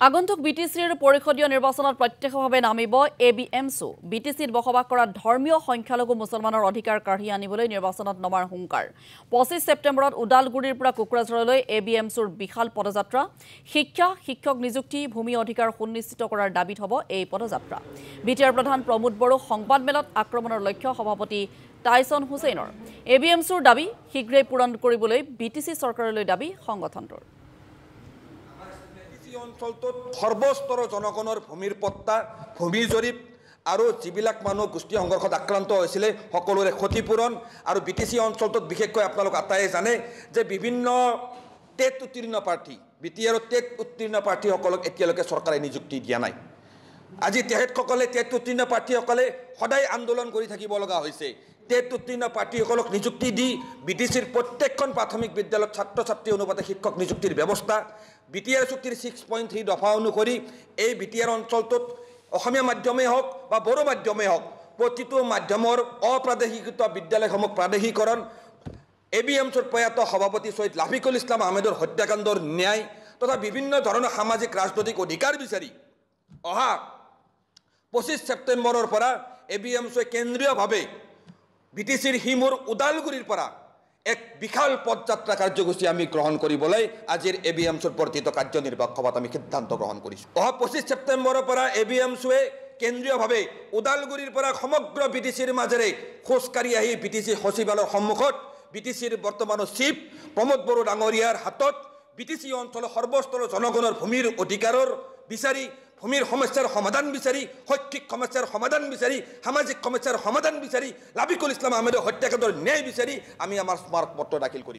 আগন্তুক বিটিচিৰ পৰিষদীয় নিৰ্বাচনত প্ৰত্যক্ষভাৱে নামিব এবিএমছু বিটিচিত বসবাস কৰা ধৰ্মীয় সংখ্যালঘু মুছলমানৰ অধিকাৰ কাঢ়ি আনিবলৈ নিৰ্বাচনত নমাৰ হুংকাৰ 25 ছেপ্টেম্বৰত উদালগুৰিৰ পৰা কোকৰাঝাৰলৈ এবিএমছুৰ বিশাল পদযাত্ৰা শিক্ষক নিযুক্তি ভূমি অধিকাৰ সুনিশ্চিত কৰাৰ দাবীত হ'ব এই পদযাত্ৰা বিটিআৰ প্ৰধান প্ৰমোদ বড়ো সংবাদমেলত আক্ৰমণৰ লক্ষ্য সভাপতি টাইসন হুছেইনৰ এবিএমছুৰ দাবী শীঘ্ৰেই পূৰণ কৰিবলৈ বিটিচি চৰকাৰলৈ দাবী সংগঠনটোৰ অঞ্চলটোত সৰ্বস্তৰ জনগণৰ ভূমিৰ পট্টা ভূমি জৰীপ আৰু যিবিলাক মানুহ গোষ্ঠী সংঘৰ্ষত আক্ৰান্ত হৈছিলে সকলোৰে ক্ষতিপূৰণ আৰু বিটিচি অঞ্চলটোত বিশেষকৈ আপোনালোক আটাইয়ে জানে যে বিভিন্ন টেট উত্তীৰ্ণ প্ৰাৰ্থী বিটিআৰ টেট উত্তীৰ্ণ প্ৰাৰ্থীসকলক এতিয়ালৈকে চৰকাৰে নিযুক্তি দিয়া নাই আজি তেখেতসকলে টেট উত্তীৰ্ণ প্ৰাৰ্থীসকলে সদায় আন্দোলন কৰি থাকিব লগা হৈছে টেট উত্তীৰ্ণ প্ৰাৰ্থীসকলক নিযুক্তি দি বিটিচিৰ প্ৰত্যেকখন প্ৰাথমিক বিদ্যালয়ত ছাত্ৰ ছাত্ৰী অনুপাতে শিক্ষক নিযুক্তিৰ ব্যৱস্থা বিটিআৰ চুক্তিৰ 6.3 দফা অনুসৰি এই বিটিআৰ অঞ্চলটোত অসমীয়া মাধ্যমেই হওক বা বড়ো মাধ্যমেই হওক প্ৰতিটো মাধ্যমৰ অপ্ৰাদেশিকৃত বিদ্যালয়সমূহ প্ৰাদেশিকৰণ এবিএমছুৰ প্ৰয়াত সভাপতি ছৈয়দ লাফিকুল ইছলাম আহমেদৰ হত্যাকাণ্ডৰ ন্যায় তথা বিভিন্ন ধৰণৰ সামাজিক ৰাজনৈতিক অধিকাৰ বিচাৰি অহা 25 ছেপ্টেম্বৰৰ পৰা এবিএমছুৱে কেন্দ্ৰীয়ভাৱে বিটিচিৰ হিমুৰ উদালগুৰিৰ পৰা এক বিশাল পদযাত্ৰা কাৰ্যসূচী আমি গ্ৰহণ কৰিবলৈ আজিৰ এবিএমছুৰ বৰ্ধিত কাৰ্যনিৰ্বাহক সভাত আমি সিদ্ধান্ত গ্ৰহণ কৰিছোঁ অহা 25 ছেপ্টেম্বৰৰ পৰা এবিএমছুৱে কেন্দ্ৰীয়ভাৱে উদালগুৰিৰ পৰা সমগ্ৰ বিটিচিৰ মাজেৰে খোজকাঢ়ি আহি বিটিচি সচিবালয়ৰ সন্মুখত বিটিচিৰ বৰ্তমানৰ চিফ প্ৰমোদ বড়ো ডাঙৰীয়াৰ হাতত বিটিচি অঞ্চলৰ সৰ্বস্তৰ জনগণৰ ভূমিৰ অধিকাৰৰ বিচাৰি ভূমিৰ সমস্যাৰ সমাধান বিচাৰি শৈক্ষিক সমস্যাৰ সমাধান বিচাৰি সামাজিক সমস্যাৰ সমাধান বিচাৰি লাফিকুল ইছলাম আহমেদৰ হত্যাকাণ্ডৰ ন্যায় বিচাৰি আমি আমাৰ স্মাৰক পত্ৰ দাখিল কৰিম